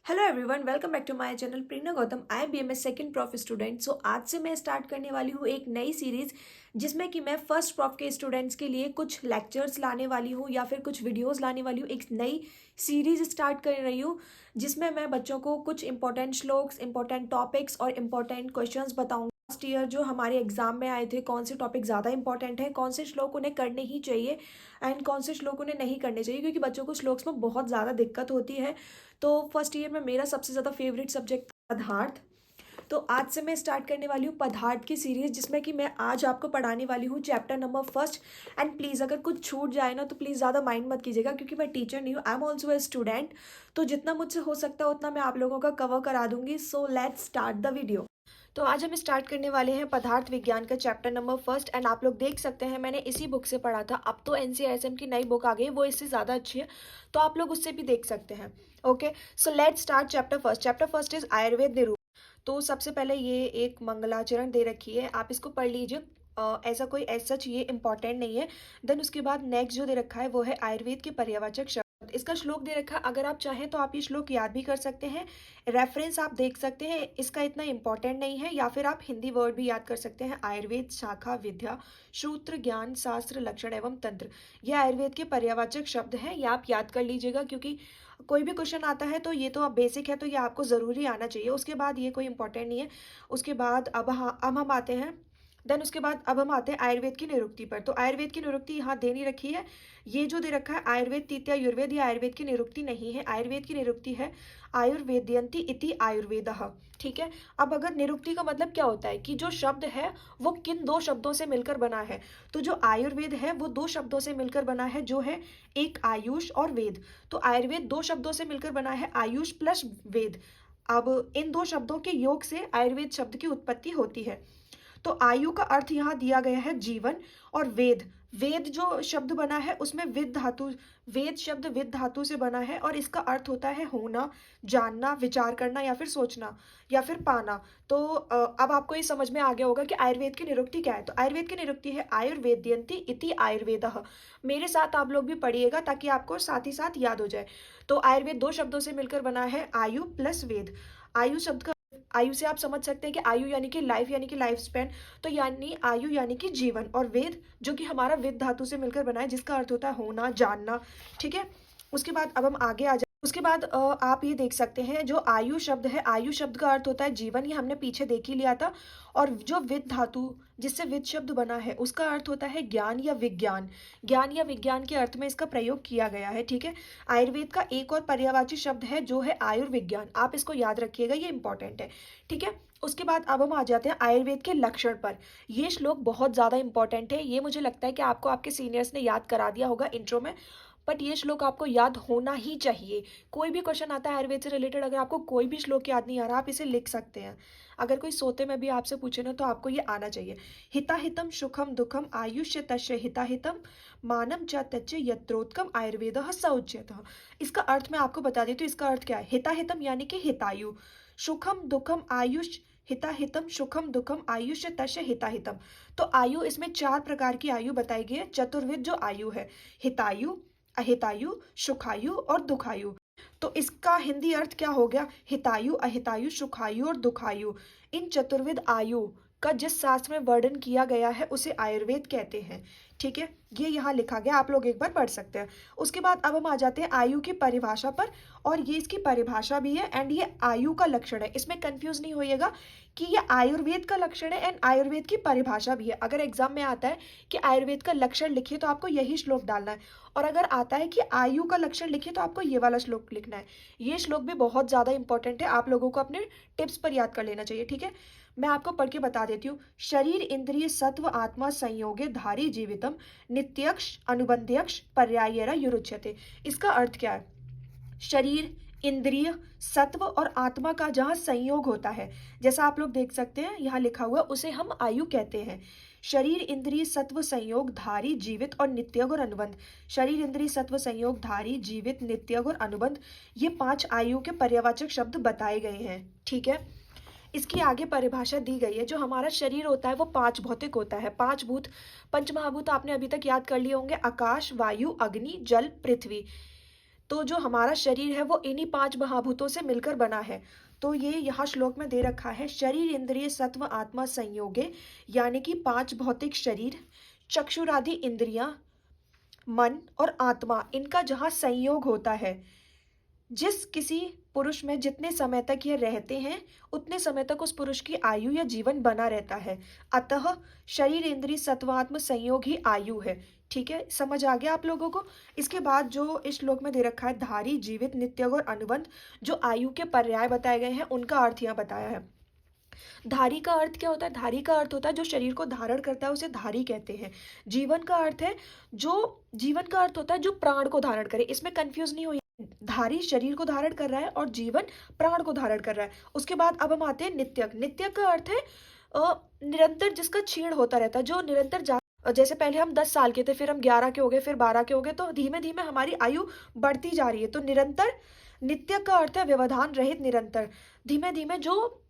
Hello everyone, welcome back to my channel Prerna Gautam. I am BMS second prof student. So आज से मैं start करने वाली हूँ एक नई सीरीज जिसमें कि मैं फर्स्ट प्रॉफ के स्टूडेंट्स के लिए कुछ लेक्चर्स लाने वाली हूँ या फिर कुछ वीडियोस लाने वाली हूँ। एक नई सीरीज स्टार्ट कर रही हूँ जिसमें मैं बच्चों को कुछ इंपॉर्टेंट श्लोक्स, इंपॉर्टेंट टॉपिक्स और इंपॉर्टेंट क्वेश्चंस बताऊंगा। लास्ट ईयर जो हमारे एग्जाम में आए थे, कौन से टॉपिक ज़्यादा इंपॉर्टेंट है, कौन से श्लोक उन्हें करने ही चाहिए एंड कौन से श्लोक उन्हें नहीं करने चाहिए, क्योंकि बच्चों को श्लोक्स में बहुत ज़्यादा दिक्कत होती है। तो फर्स्ट ईयर में मेरा सबसे ज़्यादा फेवरेट सब्जेक्ट पदार्थ। तो आज से मैं स्टार्ट करने वाली हूँ पदार्थ की सीरीज, जिसमें कि मैं आज आपको पढ़ाने वाली हूँ chapter number first. And please अगर कुछ छूट जाए ना तो प्लीज़ ज़्यादा माइंड मत कीजिएगा, क्योंकि मैं टीचर नहीं हूँ, I am also a student. तो जितना मुझसे हो सकता है उतना मैं आप लोगों का कवर करा दूंगी। So let's start the video. तो आज हम स्टार्ट करने वाले हैं पदार्थ विज्ञान का चैप्टर नंबर फर्स्ट। एंड आप लोग देख सकते हैं मैंने इसी बुक से पढ़ा था। अब तो एनसीईआरटी की नई बुक आ गई, वो इससे ज़्यादा अच्छी है, तो आप लोग उससे भी देख सकते हैं। Okay, so let's start chapter first. Chapter first is Ayurveda निरूपण। तो सबसे पहले ये एक मंगलाचरण दे रखी है, आप इसको पढ़ लीजिए। ऐसा कोई एज सच ये इंपॉर्टेंट नहीं है। देन उसके बाद नेक्स्ट जो दे रखा है वो है आयुर्वेद के पर्यावाचक शब्द। इसका श्लोक दे रखा है, अगर आप चाहें तो आप ये श्लोक याद भी कर सकते हैं। रेफरेंस आप देख सकते हैं, इसका इतना इंपॉर्टेंट नहीं है। या फिर आप हिंदी वर्ड भी याद कर सकते हैं। आयुर्वेद शाखा विद्या सूत्र ज्ञान शास्त्र लक्षण एवं तंत्र, ये आयुर्वेद के पर्यावाचक शब्द हैं, ये आप याद कर लीजिएगा, क्योंकि कोई भी क्वेश्चन आता है तो ये तो अब बेसिक है, तो ये आपको ज़रूरी आना चाहिए। उसके बाद ये कोई इंपॉर्टेंट नहीं है। उसके बाद अब हम आते हैं। देन उसके बाद अब हम आते हैं आयुर्वेद की निरुक्ति पर। तो आयुर्वेद की निरुक्ति यहाँ दे नहीं रखी है। ये जो दे रखा है आयुर्वेद तृतीय आयुर्वेद, ये आयुर्वेद की निरुक्ति नहीं है। आयुर्वेद की निरुक्ति है आयुर्वेदयंती इति आयुर्वेदः। ठीक है। अब अगर निरुक्ति का मतलब क्या होता है कि जो शब्द है वो किन दो शब्दों से मिलकर बना है। तो जो आयुर्वेद है वो दो शब्दों से मिलकर बना है, जो है एक आयुष और वेद। तो आयुर्वेद दो शब्दों से मिलकर बना है, आयुष प्लस वेद। अब इन दो शब्दों के योग से आयुर्वेद शब्द की उत्पत्ति होती है। तो आयु का अर्थ यहाँ दिया गया है जीवन। और वेद, वेद जो शब्द बना है उसमें विद धातु, वेद शब्द विद धातु से बना है, और इसका अर्थ होता है होना, जानना, विचार करना या फिर सोचना या फिर पाना। तो अब आपको ये समझ में आ गया होगा कि आयुर्वेद की निरुक्ति क्या है। तो आयुर्वेद की निरुक्ति है आयुर्वेदयंती इति आयुर्वेदः। मेरे साथ आप लोग भी पढ़िएगा ताकि आपको साथ ही साथ याद हो जाए। तो आयुर्वेद दो शब्दों से मिलकर बना है, आयु प्लस वेद। आयु शब्द का, आयु से आप समझ सकते हैं कि आयु यानी कि लाइफ, यानी कि लाइफ स्पैन। तो यानी आयु यानी कि जीवन, और वेद जो कि हमारा विद धातु से मिलकर बना है, जिसका अर्थ होता है होना, जानना। ठीक है। उसके बाद अब हम आगे आ जाए। उसके बाद आप ये देख सकते हैं, जो आयु शब्द है, आयु शब्द का अर्थ होता है जीवन, ये हमने पीछे देख ही लिया था। और जो विद धातु जिससे विद शब्द बना है उसका अर्थ होता है ज्ञान या विज्ञान। ज्ञान या विज्ञान के अर्थ में इसका प्रयोग किया गया है। ठीक है। आयुर्वेद का एक और पर्यायवाची शब्द है जो है आयुर्विज्ञान, आप इसको याद रखिएगा, ये इंपॉर्टेंट है। ठीक है। उसके बाद अब हम आ जाते हैं आयुर्वेद के लक्षण पर। ये श्लोक बहुत ज़्यादा इंपॉर्टेंट है। ये मुझे लगता है कि आपको आपके सीनियर्स ने याद करा दिया होगा इंट्रो में, बट ये श्लोक आपको याद होना ही चाहिए। कोई भी क्वेश्चन आता है आयुर्वेद से रिलेटेड, अगर आपको कोई भी श्लोक याद नहीं आ रहा, आप इसे लिख सकते हैं। अगर कोई सोते में भी आपसे पूछे ना तो आपको ये आना चाहिए। हिताहितम सुखम दुखम आयुष्य तस्य हिताहितम मानम च तच्च यत्रोत्कम आयुर्वेदः स उच्यतः। इसका अर्थ मैं आपको बता देती हूँ। इसका अर्थ क्या है। हिताहितम यानी कि हितायु, सुखम दुखम आयुष, हिताहितम सुखम दुखम आयुष्य तस्य हिताहितम। तो आयु, इसमें चार प्रकार की आयु बताई गई है। चतुर्विध जो आयु है, हितायु, अहितायु, सुखायु और दुखायु। तो इसका हिंदी अर्थ क्या हो गया। हितायु, अहितायु, सुखायु और दुखायु, इन चतुर्विध आयु का जिस शास्त्र में वर्णन किया गया है उसे आयुर्वेद कहते हैं। ठीक है। ये यहाँ लिखा गया, आप लोग एक बार पढ़ सकते हैं। उसके बाद अब हम आ जाते हैं आयु की परिभाषा पर। और ये इसकी परिभाषा भी है एंड ये आयु का लक्षण है। इसमें कंफ्यूज नहीं होइएगा कि ये आयुर्वेद का लक्षण है एंड आयुर्वेद की परिभाषा भी है। अगर एग्जाम में आता है कि आयुर्वेद का लक्षण लिखिए तो आपको यही श्लोक डालना है, और अगर आता है कि आयु का लक्षण लिखिए तो आपको ये वाला श्लोक लिखना है। ये श्लोक भी बहुत ज़्यादा इंपॉर्टेंट है, आप लोगों को अपने टिप्स पर याद कर लेना चाहिए। ठीक है। मैं आपको पढ़ के बता देती हूँ। शरीर इंद्रिय सत्व आत्मा संयोगे धारी जीवितम नित्यक्ष अनुबंध्यक्ष पर्यायेर युरुच्यते। इसका अर्थ क्या है। शरीर, इंद्रिय, सत्व और आत्मा का जहाँ संयोग होता है, जैसा आप लोग देख सकते हैं यहाँ लिखा हुआ, उसे हम आयु कहते हैं। शरीर इंद्रिय सत्व संयोग धारी जीवित और नित्यग और अनुबंध। शरीर इंद्रिय सत्व संयोग धारी जीवित नित्यग और अनुबंध, ये पांच आयु के पर्यायवाचक शब्द बताए गए हैं। ठीक है। इसकी आगे परिभाषा दी गई है। जो हमारा शरीर होता है वो पांच भौतिक होता है, पांच भूत, पंचमहाभूत आपने अभी तक याद कर लिए होंगे, आकाश, वायु, अग्नि, जल, पृथ्वी। तो जो हमारा शरीर है वो इन्हीं 5 महाभूतों से मिलकर बना है। तो ये यहाँ श्लोक में दे रखा है, शरीर इंद्रिय सत्व आत्मा संयोगे, यानी कि 5 भौतिक शरीर, चक्षुरादि इंद्रियां, मन और आत्मा, इनका जहाँ संयोग होता है, जिस किसी पुरुष में जितने समय तक ये रहते हैं उतने समय तक उस पुरुष की आयु या जीवन बना रहता है। अतः शरीर इंद्रिय सत्वात्म संयोग ही आयु है। ठीक है, समझ आ गया आप लोगों को। इसके बाद जो इस श्लोक में दे रखा है, धारी, जीवित, नित्य और अनुबंध, जो आयु के पर्याय बताए गए हैं उनका अर्थ यहाँ बताया है। धारी का अर्थ क्या होता है? धारी का अर्थ होता है जो शरीर को धारण करता है, उसे धारी कहते हैं। जीवन का अर्थ है जो जीवन का अर्थ होता है जो प्राण को धारण करे। इसमें कंफ्यूज नहीं हो, धारी शरीर को धारण कर रहा है और जीवन प्राण को धारण कर रहा है। उसके बाद अब हम आते हैं नित्यक। नित्यक का अर्थ है निरंतर, जिसका क्षीण होता रहता है, जो निरंतर जैसे पहले हम 10 साल के थे, फिर हम 11 के हो गए, फिर 12 के हो गए, तो धीमे धीमे हमारी आयु बढ़ती जा रही है। तो निरंतर, नित्यक का अर्थ है व्यवधान रहित, निरंतर, धीमे धीमे जो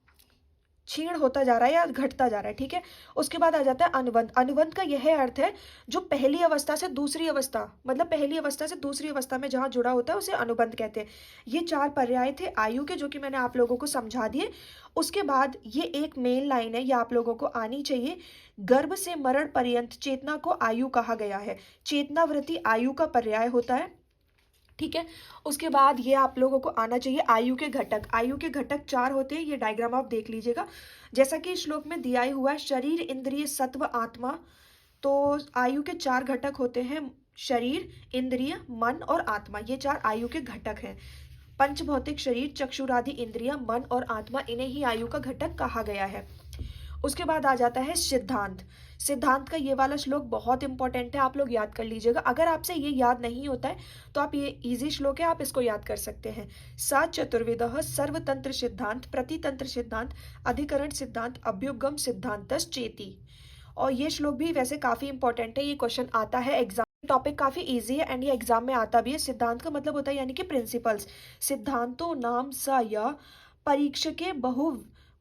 क्षीण होता जा रहा है या घटता जा रहा है। ठीक है, उसके बाद आ जाता है अनुबंध। अनुबंध का यह अर्थ है जो पहली अवस्था से दूसरी अवस्था, मतलब पहली अवस्था से दूसरी अवस्था में जहाँ जुड़ा होता है उसे अनुबंध कहते हैं। ये 4 पर्याय थे आयु के, जो कि मैंने आप लोगों को समझा दिए। उसके बाद ये एक मेन लाइन है, ये आप लोगों को आनी चाहिए, गर्भ से मरण पर्यंत चेतना को आयु कहा गया है। चेतनावृत्ति आयु का पर्याय होता है। ठीक है, उसके बाद ये आप लोगों को आना चाहिए आयु के घटक। आयु के घटक 4 होते हैं, ये डायग्राम आप देख लीजिएगा जैसा कि श्लोक में दिया ही हुआ है, शरीर इंद्रिय सत्व आत्मा। तो आयु के 4 घटक होते हैं, शरीर, इंद्रिय, मन और आत्मा, ये 4 आयु के घटक हैं। पंचभौतिक शरीर, चक्षुरादि इंद्रियां, मन और आत्मा, इन्हें ही आयु का घटक कहा गया है। उसके बाद आ जाता है सिद्धांत। सिद्धांत का ये वाला श्लोक बहुत इंपॉर्टेंट है, आप लोग याद कर लीजिएगा। अगर आपसे ये याद नहीं होता है तो आप, ये इजी श्लोक है, आप इसको याद कर सकते हैं। सा चतुर्विदः सर्वतंत्र सिद्धांत, प्रतितंत्र सिद्धांत, अधिकरण सिद्धांत, अभ्युपगम सिद्धांतश्च चेति। और ये श्लोक भी वैसे काफी इंपॉर्टेंट है, ये क्वेश्चन आता है एग्जाम, टॉपिक काफी इजी है एंड ये एग्जाम में आता भी है। सिद्धांत का मतलब होता है यानी कि प्रिंसिपल्स। सिद्धांतो नाम स या परीक्षके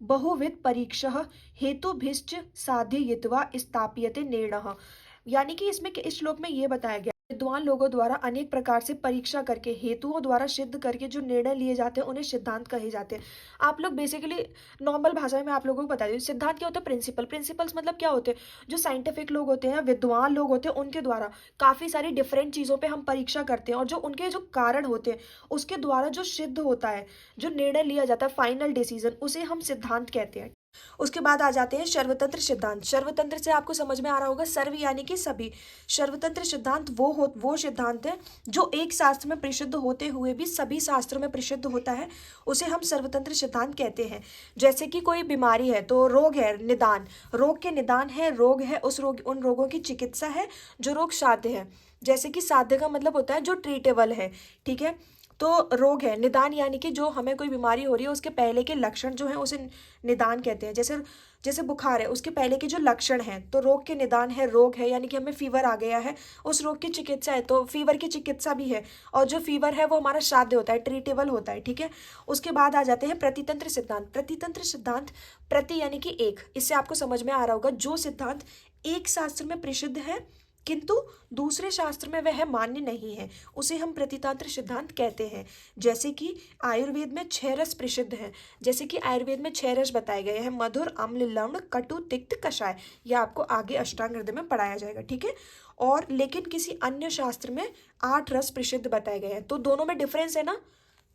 बहुविध परीक्षः हेतुभिश्च साधयित्वा स्थाप्यते निर्णयः। यानी कि इसमें, इस श्लोक में ये बताया गया, विद्वान लोगों द्वारा अनेक प्रकार से परीक्षा करके, हेतुओं द्वारा सिद्ध करके जो निर्णय लिए जाते हैं उन्हें सिद्धांत कहे जाते हैं। आप लोग बेसिकली नॉर्मल भाषा में आप लोगों को बता दें, सिद्धांत क्या होता है? प्रिंसिपल। प्रिंसिपल्स मतलब क्या होते हैं? जो साइंटिफिक लोग होते हैं, विद्वान लोग होते हैं, उनके द्वारा काफ़ी सारी डिफरेंट चीज़ों पर हम परीक्षा करते हैं और जो उनके जो कारण होते हैं उसके द्वारा जो सिद्ध होता है, जो निर्णय लिया जाता है, फाइनल डिसीजन, उसे हम सिद्धांत कहते हैं। उसके बाद आ जाते हैं सर्वतंत्र सिद्धांत। सर्वतंत्र से आपको समझ में आ रहा होगा, सर्व यानी कि सभी। सर्वतंत्र सिद्धांत वो सिद्धांत है जो एक शास्त्र में प्रसिद्ध होते हुए भी सभी शास्त्रों में प्रसिद्ध होता है, उसे हम सर्वतंत्र सिद्धांत कहते हैं। जैसे कि कोई बीमारी है तो रोग है, निदान, रोग के निदान है, रोग है, उन रोगों की चिकित्सा है जो रोग साध्य है। जैसे कि साध्य का मतलब होता है जो ट्रीटेबल है। ठीक है, तो रोग है, निदान यानी कि जो हमें कोई बीमारी हो रही है उसके पहले के लक्षण जो हैं उसे निदान कहते हैं। जैसे जैसे बुखार है, उसके पहले के जो लक्षण हैं, तो रोग के निदान है, रोग है यानी कि हमें फीवर आ गया है, उस रोग की चिकित्सा है, तो फीवर की चिकित्सा भी है। और जो फीवर है वो हमारा साध्य होता है, ट्रीटेबल होता है। ठीक है, उसके बाद आ जाते हैं प्रतितंत्र सिद्धांत। प्रतितंत्र सिद्धांत, प्रति यानी कि एक, इससे आपको समझ में आ रहा होगा जो सिद्धांत एक शास्त्र में प्रसिद्ध है किंतु दूसरे शास्त्र में वह मान्य नहीं है, उसे हम प्रतितंत्र सिद्धांत कहते हैं। जैसे कि आयुर्वेद में 6 रस प्रसिद्ध हैं। जैसे कि आयुर्वेद में 6 रस बताए गए हैं, मधुर, अम्ल, लवण, कटु, तिक्त, कषाय। यह आपको आगे अष्टांग हृदय में पढ़ाया जाएगा। ठीक है, और लेकिन किसी अन्य शास्त्र में 8 रस प्रसिद्ध बताए गए हैं। तो दोनों में डिफरेंस है ना,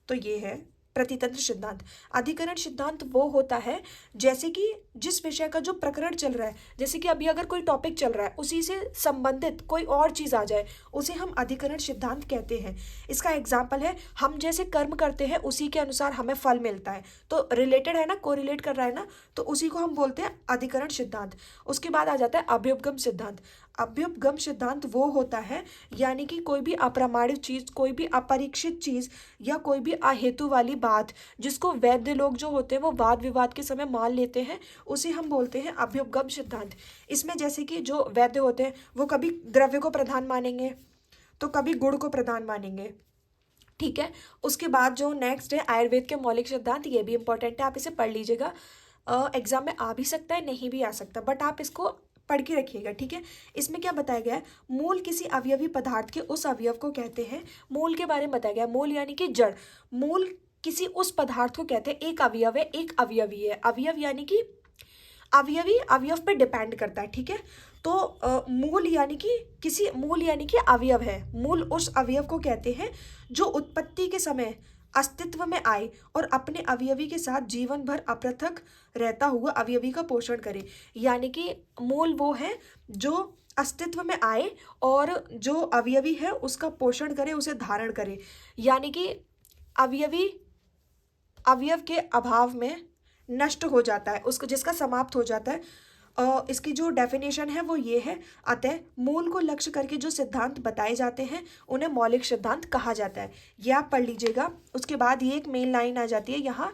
तो ये है प्रतितंत्र सिद्धांत। अधिकरण सिद्धांत वो होता है जैसे कि जिस विषय का जो प्रकरण चल रहा है, जैसे कि अभी अगर कोई टॉपिक चल रहा है उसी से संबंधित कोई और चीज आ जाए, उसे हम अधिकरण सिद्धांत कहते हैं। इसका एग्जाम्पल है, हम जैसे कर्म करते हैं उसी के अनुसार हमें फल मिलता है, तो रिलेटेड है ना, कोरिलेट कर रहा है ना, तो उसी को हम बोलते हैं अधिकरण सिद्धांत। उसके बाद आ जाता है अभ्युपगम सिद्धांत। अभ्युपगम सिद्धांत वो होता है यानी कि कोई भी अप्रामाणिक चीज, कोई भी अपरीक्षित चीज या कोई भी अहेतु वाली बात जिसको वैद्य लोग जो होते हैं वो वाद विवाद के समय मान लेते हैं, उसे हम बोलते हैं अभ्युपगम सिद्धांत। इसमें जैसे कि जो वैद्य होते हैं वो कभी द्रव्य को प्रधान मानेंगे तो कभी गुण को प्रधान मानेंगे। ठीक है, उसके बाद जो नेक्स्ट है आयुर्वेद के मौलिक सिद्धांत, ये भी इंपॉर्टेंट है, आप इसे पढ़ लीजिएगा। एग्जाम में आ भी सकता है, नहीं भी आ सकता, बट आप इसको पढ़ के रखिएगा, ठीक है। इसमें क्या बताया गया है, मूल किसी अवयवी पदार्थ के उस अवयव को कहते हैं। मूल के बारे में बताया गया है, मूल यानी कि जड़। मूल किसी उस पदार्थ को कहते हैं, एक अवयव है, एक अवयवी है। अवयव यानी कि अवयवी अवयव पे डिपेंड करता है, ठीक है। तो मूल यानी कि अवयव है। मूल उस अवयव को कहते हैं जो उत्पत्ति के समय अस्तित्व में आए और अपने अवयवी के साथ जीवन भर अपृथक रहता हुआ अवयवी का पोषण करे। यानी कि मूल वो है जो अस्तित्व में आए और जो अवयवी है उसका पोषण करे, उसे धारण करे। यानी कि अवयव के अभाव में नष्ट हो जाता है, उसको जिसका समाप्त हो जाता है। इसकी जो डेफिनेशन है वो ये है, अतः मूल को लक्ष्य करके जो सिद्धांत बताए जाते हैं उन्हें मौलिक सिद्धांत कहा जाता है। ये आप पढ़ लीजिएगा। उसके बाद ये एक मेन लाइन आ जाती है यहाँ,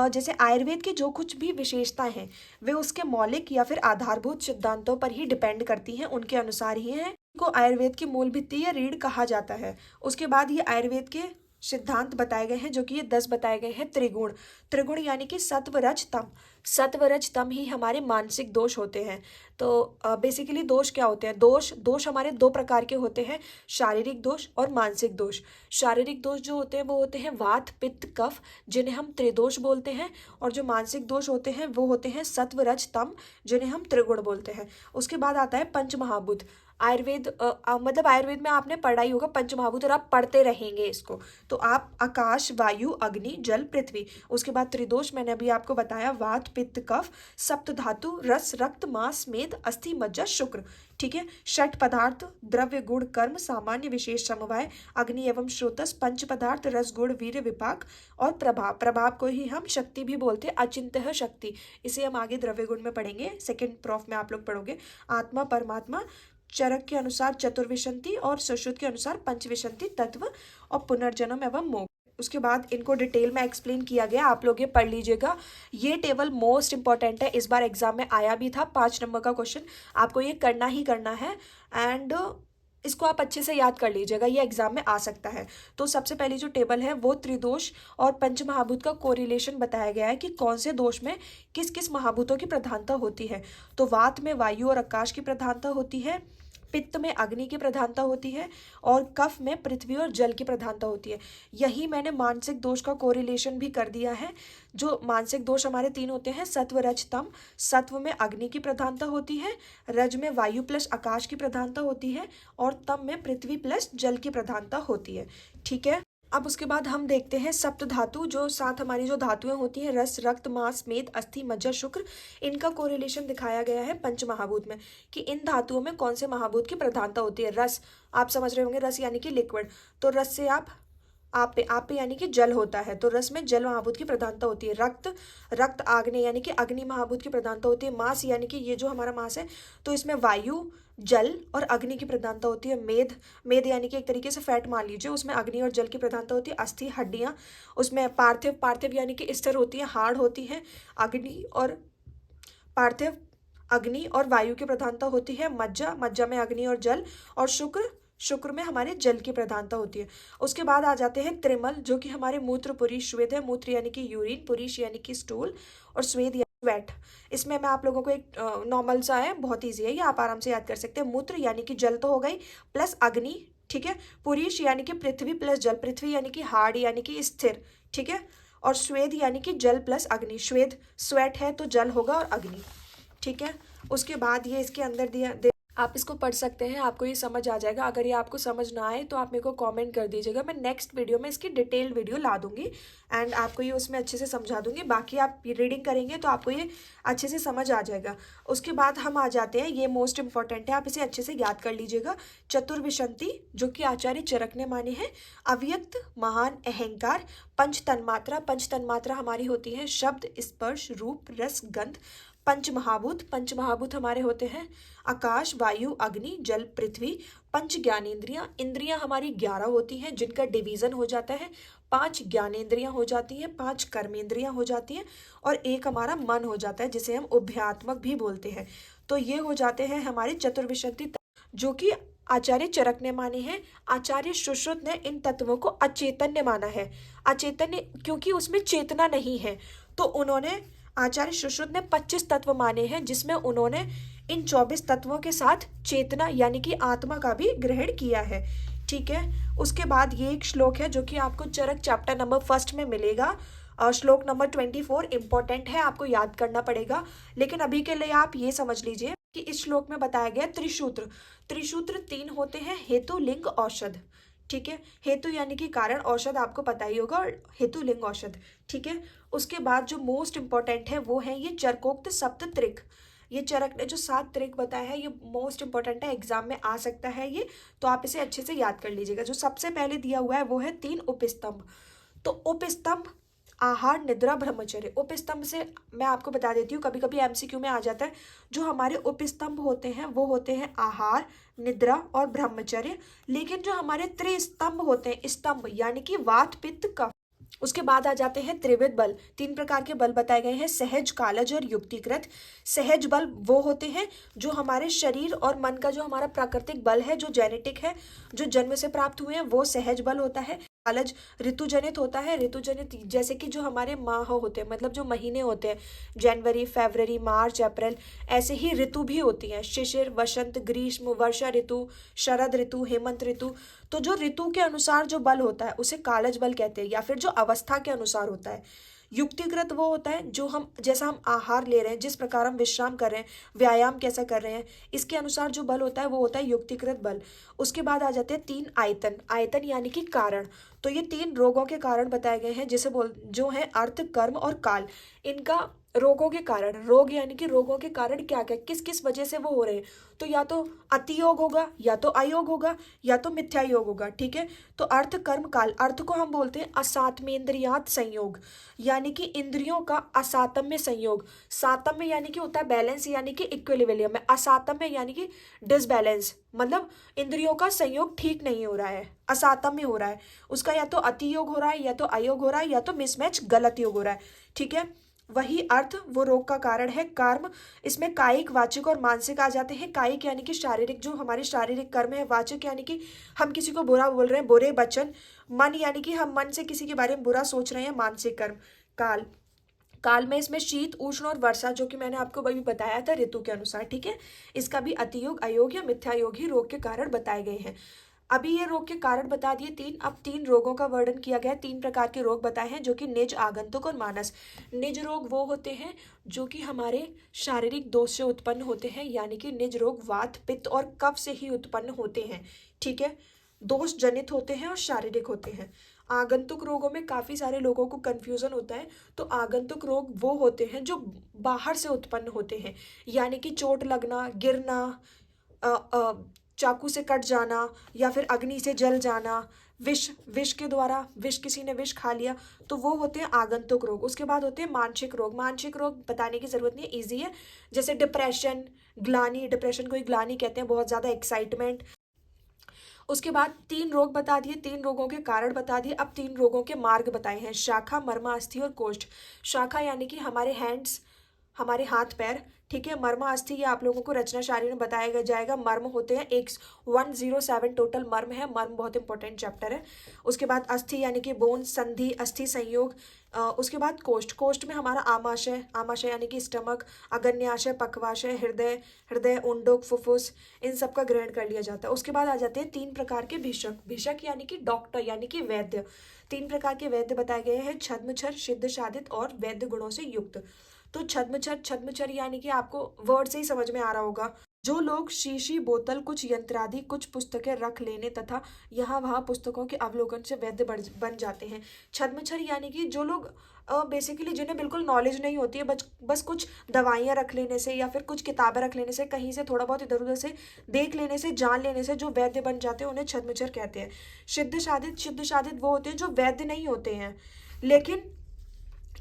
जैसे आयुर्वेद की जो कुछ भी विशेषताएं हैं वे उसके मौलिक या फिर आधारभूत सिद्धांतों पर ही डिपेंड करती हैं, उनके अनुसार ही है। को आयुर्वेद की मूल भित्ति या रीढ़ कहा जाता है। उसके बाद ये आयुर्वेद के सिद्धांत बताए गए हैं, जो कि ये 10 बताए गए हैं। त्रिगुण, त्रिगुण यानी कि सत्व रज तम। सत्व रज तम ही हमारे मानसिक दोष होते हैं। तो बेसिकली दोष क्या होते हैं, दोष हमारे 2 प्रकार के होते हैं, शारीरिक दोष और मानसिक दोष। शारीरिक दोष जो होते हैं वो होते हैं वात पित्त कफ, जिन्हें हम त्रिदोष बोलते हैं। और जो मानसिक दोष होते हैं वो होते हैं सत्व रज तम, जिन्हें हम त्रिगुण बोलते हैं। उसके बाद आता है पंचमहाभूत। मतलब आयुर्वेद में आपने पढ़ा ही होगा पंचमहाभूत, और आप पढ़ते रहेंगे इसको। तो आप आकाश वायु अग्नि जल पृथ्वी। उसके बाद त्रिदोष मैंने अभी आपको बताया, वात पित्त कफ, सप्त धातु रस रक्त मांस मेद अस्थि मज्जा शुक्र, ठीक है। षट पदार्थ द्रव्य गुण कर्म सामान्य विशेष समवाय अग्नि एवं श्रोतस, पंच पदार्थ रस गुण वीर्य विपाक और प्रभाव। प्रभाव को ही हम शक्ति भी बोलते हैं, अचिंत्य शक्ति। इसे हम आगे द्रव्य गुण में पढ़ेंगे, सेकेंड प्रॉफ में आप लोग पढ़ोगे। आत्मा परमात्मा, चरक के अनुसार चतुर्विशंति और सुश्रुत के अनुसार पंचविशंति तत्व और पुनर्जन्म एवं मोक्ष। उसके बाद इनको डिटेल में एक्सप्लेन किया गया, आप लोग ये पढ़ लीजिएगा। ये टेबल मोस्ट इंपॉर्टेंट है, इस बार एग्जाम में आया भी था, 5 नंबर का क्वेश्चन। आपको ये करना ही करना है एंड इसको आप अच्छे से याद कर लीजिएगा, ये एग्जाम में आ सकता है। तो सबसे पहली जो टेबल है वो त्रिदोष और पंचमहाभूत का कोरिलेशन बताया गया है कि कौन से दोष में किस किस महाभूतों की प्रधानता होती है। तो वात में वायु और आकाश की प्रधानता होती है, पित्त में अग्नि की प्रधानता होती है और कफ में पृथ्वी और जल की प्रधानता होती है। यही मैंने मानसिक दोष का कोरिलेशन भी कर दिया है। जो मानसिक दोष हमारे 3 होते हैं, सत्व रज तम। सत्व में अग्नि की प्रधानता होती है, रज में वायु प्लस आकाश की प्रधानता होती है और तम में पृथ्वी प्लस जल की प्रधानता होती है, ठीक है। अब उसके बाद हम देखते हैं सप्त धातु, जो 7 हमारी जो धातुएं होती हैं, रस रक्त मांस मेद अस्थि मज्जा शुक्र, इनका कोरिलेशन दिखाया गया है पंचमहाभूत में कि इन धातुओं में कौन से महाभूत की प्रधानता होती है। रस, आप समझ रहे होंगे, रस यानी कि लिक्विड, तो रस से आप पे यानी कि जल होता है, तो रस में जल महाभूत की प्रधानता होती है। रक्त आग्नेय यानी कि अग्नि महाभूत की प्रधानता होती है। मांस यानी कि ये जो हमारा मांस है, तो इसमें वायु जल और अग्नि की प्रधानता होती है। मेद यानी कि एक तरीके से फैट मान लीजिए, उसमें अग्नि और जल की प्रधानता होती है। अस्थि हड्डियां, उसमें पार्थिव यानी कि स्थिर होती है, हार्ड होती है। अग्नि और वायु की प्रधानता होती है। मज्जा में अग्नि और जल, और शुक्र में हमारे जल की प्रधानता होती है। उसके बाद आ जाते हैं त्रिमल, जो कि हमारे मूत्र पुरीश स्वेद है। मूत्र यानी कि यूरिन, पुरीश यानी कि स्टूल और स्वेद यानी स्वेट। इसमें मैं आप लोगों को एक नॉर्मल सा है, बहुत ईजी है, ये आप आराम से याद कर सकते हैं। मूत्र यानी कि जल तो हो गई प्लस अग्नि, ठीक है। पुरीश यानी कि पृथ्वी प्लस जल, पृथ्वी यानी कि हार्ड यानी कि स्थिर, ठीक है। और स्वेद यानी कि जल प्लस अग्नि, स्वेट है तो जल होगा और अग्नि, ठीक है। उसके बाद ये इसके अंदर आप इसको पढ़ सकते हैं, आपको ये समझ आ जाएगा। अगर ये आपको समझ ना आए तो आप मेरे को कमेंट कर दीजिएगा, मैं नेक्स्ट वीडियो में इसकी डिटेल वीडियो ला दूंगी एंड आपको ये उसमें अच्छे से समझा दूंगी। बाकी आप रीडिंग करेंगे तो आपको ये अच्छे से समझ आ जाएगा। उसके बाद हम आ जाते हैं, ये मोस्ट इंपॉर्टेंट है, आप इसे अच्छे से याद कर लीजिएगा। चतुर्विशंति, जो कि आचार्य चरक ने मानी है। अव्यक्त महान अहंकार, पंच तन्मात्रा हमारी होती है शब्द स्पर्श रूप रस गंध। पंच महाभूत हमारे होते हैं आकाश वायु अग्नि जल पृथ्वी। पंच ज्ञानेंद्रियां, इंद्रियां हमारी 11 होती हैं, जिनका डिवीजन हो जाता है, 5 ज्ञानेंद्रियां हो जाती हैं, 5 कर्मेंद्रियां हो जाती हैं और 1 हमारा मन हो जाता है, जिसे हम उभयात्मक भी बोलते हैं। तो ये हो जाते हैं हमारे चतुर्विशंति, जो कि आचार्य चरक ने माने हैं। आचार्य सुश्रुत ने इन तत्वों को अचेतन्य माना है। अचेतन्य क्योंकि उसमें चेतना नहीं है, तो उन्होंने आचार्य सुश्रुत ने 25 तत्व माने हैं, जिसमें उन्होंने इन 24 तत्वों के साथ चेतना यानी कि आत्मा का भी ग्रहण किया है। ठीक है, उसके बाद ये एक श्लोक है जो कि आपको चरक चैप्टर नंबर 1 में मिलेगा, और श्लोक नंबर 24 इंपॉर्टेंट है, आपको याद करना पड़ेगा। लेकिन अभी के लिए आप ये समझ लीजिए कि इस श्लोक में बताया गया त्रिसूत्र। त्रिसूत्र 3 होते हैं, हेतु, लिंग, औषध। ठीक है, हेतु यानी कि कारण, औषध आपको पता ही होगा, और हेतु, लिंग, औषध। ठीक है, उसके बाद जो मोस्ट इंपॉर्टेंट है वो है ये चरकोक्त सप्त त्रिक। ये चरक ने जो 7 त्रिक बताया है, ये मोस्ट इंपॉर्टेंट है, एग्जाम में आ सकता है ये, तो आप इसे अच्छे से याद कर लीजिएगा। जो सबसे पहले दिया हुआ है वो है 3 उपस्तंभ। तो उपस्तंभ आहार, निद्रा, ब्रह्मचर्य। उपस्तंभ से मैं आपको बता देती हूँ, कभी कभी एमसीक्यू में आ जाता है। जो हमारे उपस्तंभ होते हैं वो होते हैं आहार, निद्रा और ब्रह्मचर्य। लेकिन जो हमारे त्रिस्तंभ होते हैं, स्तंभ यानी कि वात, पित्त, कफ, उसके बाद आ जाते हैं त्रिविध बल। 3 प्रकार के बल बताए गए हैं, सहज, कालज और युक्तिकृत। सहज बल वो होते हैं जो हमारे शरीर और मन का जो हमारा प्राकृतिक बल है, जो जेनेटिक है, जो जन्म से प्राप्त हुए हैं, वो सहज बल होता है। कालज ऋतुजनित होता है। ऋतुजनित जैसे कि जो हमारे माह होते हैं, मतलब जो महीने होते हैं, जनवरी, फरवरी, मार्च, अप्रैल, ऐसे ही ऋतु भी होती हैं, शिशिर, वसंत, ग्रीष्म, वर्षा ऋतु, शरद ऋतु, हेमंत ऋतु। तो जो ऋतु के अनुसार जो बल होता है उसे कालज बल कहते हैं, या फिर जो अवस्था के अनुसार होता है। युक्तिकृत वो होता है जो हम, जैसा हम आहार ले रहे हैं, जिस प्रकार हम विश्राम कर रहे हैं, व्यायाम कैसा कर रहे हैं, इसके अनुसार जो बल होता है वो होता है युक्तिकृत बल। उसके बाद आ जाते हैं 3 आयतन। आयतन यानी कि कारण। तो ये 3 रोगों के कारण बताए गए हैं, जिसे जो है अर्थ, कर्म और काल। इनका रोगों के कारण, रोग यानी कि रोगों के कारण क्या क्या, किस किस वजह से वो हो रहे हैं। तो या तो अतियोग होगा, या तो अयोग होगा, या तो मिथ्या योग होगा। ठीक है, तो अर्थ, कर्म, काल। अर्थ को हम बोलते हैं असात्मेंद्रियात संयोग, यानी कि इंद्रियों का असातम्य संयोग। सातम्य यानी कि होता है बैलेंस, यानी कि इक्विलिब्रियम में। असातम्य यानी कि डिसबैलेंस, मतलब इंद्रियों का संयोग ठीक नहीं हो रहा है, असातम्य हो रहा है। उसका या तो अति योग हो रहा है, या तो अयोग हो रहा है, या तो मिसमैच, गलत योग हो रहा है। ठीक है, वही अर्थ वो रोग का कारण है। कर्म, इसमें कायिक, वाचिक और मानसिक आ जाते हैं। कायिक यानी कि शारीरिक, जो हमारे शारीरिक कर्म है। वाचिक यानी कि हम किसी को बुरा बोल रहे हैं, बुरे वचन। मन यानी कि हम मन से किसी के बारे में बुरा सोच रहे हैं, मानसिक कर्म। काल, काल में इसमें शीत, उष्ण और वर्षा, जो कि मैंने आपको अभी बताया था ऋतु के अनुसार। ठीक है, इसका भी अतियोग, अयोग या मिथ्या योग ही रोग के कारण बताए गए हैं। अभी ये रोग के कारण बता दिए 3। अब 3 रोगों का वर्णन किया गया है। 3 प्रकार के रोग बताए हैं, जो कि निज, आगंतुक और मानस। निज रोग वो होते हैं जो कि हमारे शारीरिक दोष से उत्पन्न होते हैं, यानी कि निज रोग वात, पित्त और कफ से ही उत्पन्न होते हैं। ठीक है, दोष जनित होते हैं और शारीरिक होते हैं। आगंतुक रोगों में काफी सारे लोगों को कंफ्यूजन होता है। तो आगंतुक रोग वो होते हैं जो बाहर से उत्पन्न होते हैं, यानी कि चोट लगना, गिरना, चाकू से कट जाना, या फिर अग्नि से जल जाना, विष विष के द्वारा, विष किसी ने विष खा लिया, तो वो होते हैं आगंतुक रोग। उसके बाद होते हैं मानसिक रोग। मानसिक रोग बताने की जरूरत नहीं है, ईजी है। जैसे डिप्रेशन, ग्लानी, डिप्रेशन को ही ग्लानी कहते हैं, बहुत ज्यादा एक्साइटमेंट। उसके बाद 3 रोग बता दिए, 3 रोगों के कारण बता दिए। अब 3 रोगों के मार्ग बताए हैं, शाखा, मर्मा, अस्थि और कोष्ठ। शाखा यानी कि हमारे हैंड्स, हमारे हाथ पैर। ठीक है, मर्मा, अस्थि ये आप लोगों को रचना शायरी में बताया जाएगा। मर्म होते हैं 107 टोटल मर्म है। मर्म बहुत इंपॉर्टेंट चैप्टर है। उसके बाद अस्थि यानी कि बोन, संधि, अस्थि संयोग। उसके बाद कोष्ठ। कोष्ठ में हमारा आमाशय, आमाशय यानी कि स्टमक, अगन्याशय, पक्वाशय, हृदय, हृदय, उंडोक, फुफ्फुस, इन सब का ग्रहण कर लिया जाता है। उसके बाद आ जाते हैं 3 प्रकार के भिषक। भिषक यानी कि डॉक्टर, यानी कि वैद्य। 3 प्रकार के वैद्य बताए गए हैं, छद्मच्छर, सिद्ध साधित और वैद्य गुणों से युक्त। तो छद्मच्छर, छद्मच्छर यानी कि आपको वर्ड से ही समझ में आ रहा होगा, जो लोग शीशी, बोतल, कुछ यंत्रादि, कुछ पुस्तकें रख लेने तथा यहाँ वहाँ पुस्तकों के अवलोकन से वैद्य बन जाते हैं। छद्मच्छर यानी कि जो लोग बेसिकली जिन्हें बिल्कुल नॉलेज नहीं होती है, बस कुछ दवाइयाँ रख लेने से या फिर कुछ किताबें रख लेने से, कहीं से थोड़ा बहुत इधर उधर से देख लेने से, जान लेने से जो वैद्य बन जाते हैं, उन्हें छद्मच्छर कहते हैं। सिद्ध साधित, सिद्ध साधित वो होते हैं जो वैद्य नहीं होते हैं, लेकिन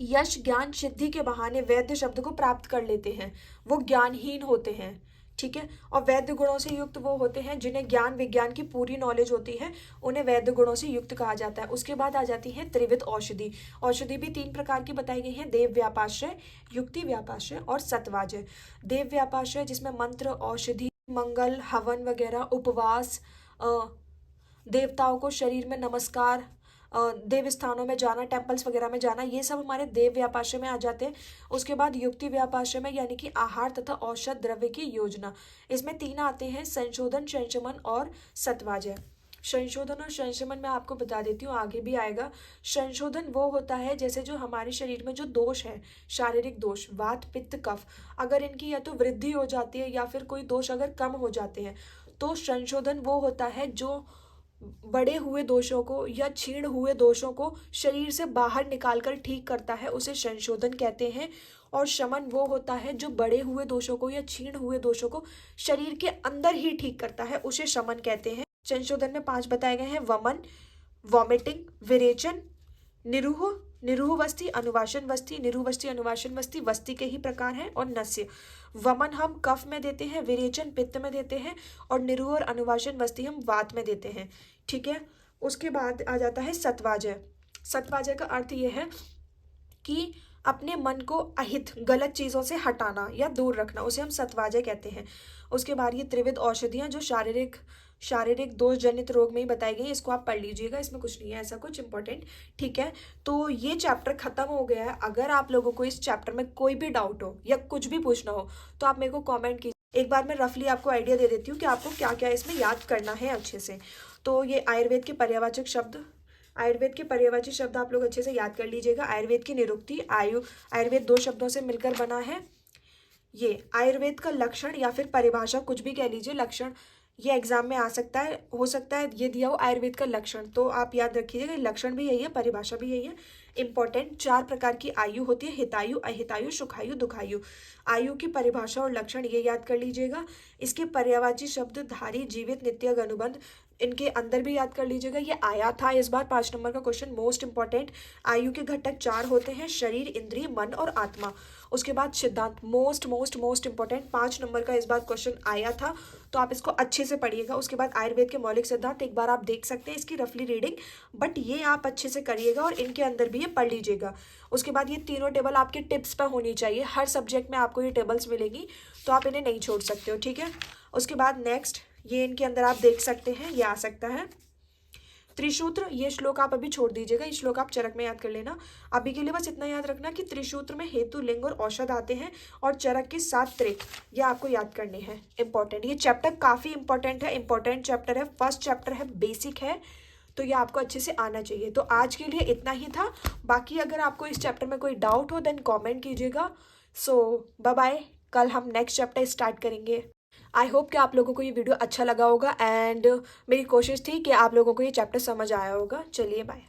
यश, ज्ञान, सिद्धि के बहाने वैद्य शब्द को प्राप्त कर लेते हैं, वो ज्ञानहीन होते हैं। ठीक है, और वैद्य गुणों से युक्त वो होते हैं जिन्हें ज्ञान विज्ञान की पूरी नॉलेज होती है, उन्हें वैद्य गुणों से युक्त कहा जाता है। उसके बाद आ जाती है त्रिविध औषधि। औषधि भी 3 प्रकार की बताई गई है, देव व्यापाश्रय, युक्ति व्यापाश्रय और सत्वाजय। देव व्यापाश्रय जिसमें मंत्र, औषधि, मंगल, हवन वगैरह, उपवास, देवताओं को शरीर में नमस्कार, देव स्थानों में जाना, टेम्पल्स वगैरह में जाना, ये सब हमारे देव व्यापाश्य में आ जाते हैं। उसके बाद युक्ति व्यापाश्य में यानी कि आहार तथा औषध द्रव्य की योजना, इसमें 3 आते हैं, संशोधन, संशमन और सत्वाजय। संशोधन और संशमन मैं आपको बता देती हूँ, आगे भी आएगा। संशोधन वो होता है जैसे जो हमारे शरीर में जो दोष है, शारीरिक दोष, वात पित्त कफ, अगर इनकी या तो वृद्धि हो जाती है या फिर कोई दोष अगर कम हो जाते हैं, तो संशोधन वो होता है जो बड़े हुए दोषों को या क्षीण हुए दोषों को शरीर से बाहर निकालकर ठीक करता है, उसे संशोधन कहते हैं। और शमन वो होता है जो बड़े हुए दोषों को या क्षीण हुए दोषों को शरीर के अंदर ही ठीक करता है, उसे शमन कहते हैं। संशोधन में 5 बताए गए हैं, वमन, वॉमिटिंग, विरेचन, निरूह, निरूह वस्ती, अनुवाशन वस्ती, निरूह वस्ती, अनुवाशन वस्ती वस्ती के ही प्रकार हैं, और नस्य। वमन हम कफ में देते हैं, विरेचन पित्त में देते हैं, और निरूह और अनुवाशन वस्ती हम वात में देते हैं। ठीक है, उसके बाद आ जाता है सत्वाजय। सत्वाजय का अर्थ यह है कि अपने मन को अहित गलत चीज़ों से हटाना या दूर रखना, उसे हम सत्वाजय कहते हैं। उसके बाद ये त्रिविध औषधियाँ जो शारीरिक दोष जनित रोग में ही बताई गई, इसको आप पढ़ लीजिएगा, इसमें कुछ नहीं है ऐसा कुछ इंपॉर्टेंट। ठीक है, तो ये चैप्टर खत्म हो गया है। अगर आप लोगों को इस चैप्टर में कोई भी डाउट हो या कुछ भी पूछना हो तो आप मेरे को कमेंट कीजिए। एक बार मैं रफली आपको आइडिया दे देती हूँ कि आपको क्या क्या इसमें याद करना है अच्छे से। तो ये आयुर्वेद के पर्यावाचक शब्द आप लोग अच्छे से याद कर लीजिएगा। आयुर्वेद की निरुक्ति, आयुर्वेद 2 शब्दों से मिलकर बना है। ये आयुर्वेद का लक्षण या फिर परिभाषा, कुछ भी कह लीजिए, लक्षण ये एग्जाम में आ सकता है, हो सकता है ये दिया हो आयुर्वेद का लक्षण, तो आप याद रखिएगा लक्षण भी यही है, परिभाषा भी यही है। इंपॉर्टेंट 4 प्रकार की आयु होती है, हितायु, अहितायु, सुखायु, दुखायु। आयु की परिभाषा और लक्षण ये याद कर लीजिएगा। इसके पर्यायवाची शब्द धारी, जीवित, नित्यग, अनुबंध, इनके अंदर भी याद कर लीजिएगा। ये आया था इस बार 5 नंबर का क्वेश्चन, मोस्ट इंपॉर्टेंट। आयु के घटक 4 होते हैं, शरीर, इंद्रिय, मन और आत्मा। उसके बाद सिद्धांत, मोस्ट इंपॉर्टेंट, 5 नंबर का इस बार क्वेश्चन आया था, तो आप इसको अच्छे से पढ़िएगा। उसके बाद आयुर्वेद के मौलिक सिद्धांत, एक बार आप देख सकते हैं इसकी रफली रीडिंग, बट ये आप अच्छे से करिएगा और इनके अंदर भी ये पढ़ लीजिएगा। उसके बाद ये तीनों टेबल आपके टिप्स पर होनी चाहिए, हर सब्जेक्ट में आपको ये टेबल्स मिलेगी, तो आप इन्हें नहीं छोड़ सकते हो। ठीक है, उसके बाद नेक्स्ट ये इनके अंदर आप देख सकते हैं, ये आ सकता है त्रिसूत्र। ये श्लोक आप अभी छोड़ दीजिएगा, ये श्लोक आप चरक में याद कर लेना। अभी के लिए बस इतना याद रखना कि त्रिसूत्र में हेतु, लिंग और औषध आते हैं, और चरक के 7 त्रिक ये आपको याद करने हैं। इंपॉर्टेंट, ये चैप्टर काफ़ी इंपॉर्टेंट है, इंपॉर्टेंट चैप्टर है, फर्स्ट चैप्टर है, बेसिक है, तो ये आपको अच्छे से आना चाहिए। तो आज के लिए इतना ही था। बाकी अगर आपको इस चैप्टर में कोई डाउट हो देन कॉमेंट कीजिएगा। सो बाय बाय, कल हम नेक्स्ट चैप्टर स्टार्ट करेंगे। आई होप कि आप लोगों को ये वीडियो अच्छा लगा होगा, एंड मेरी कोशिश थी कि आप लोगों को ये चैप्टर समझ आया होगा। चलिए बाय।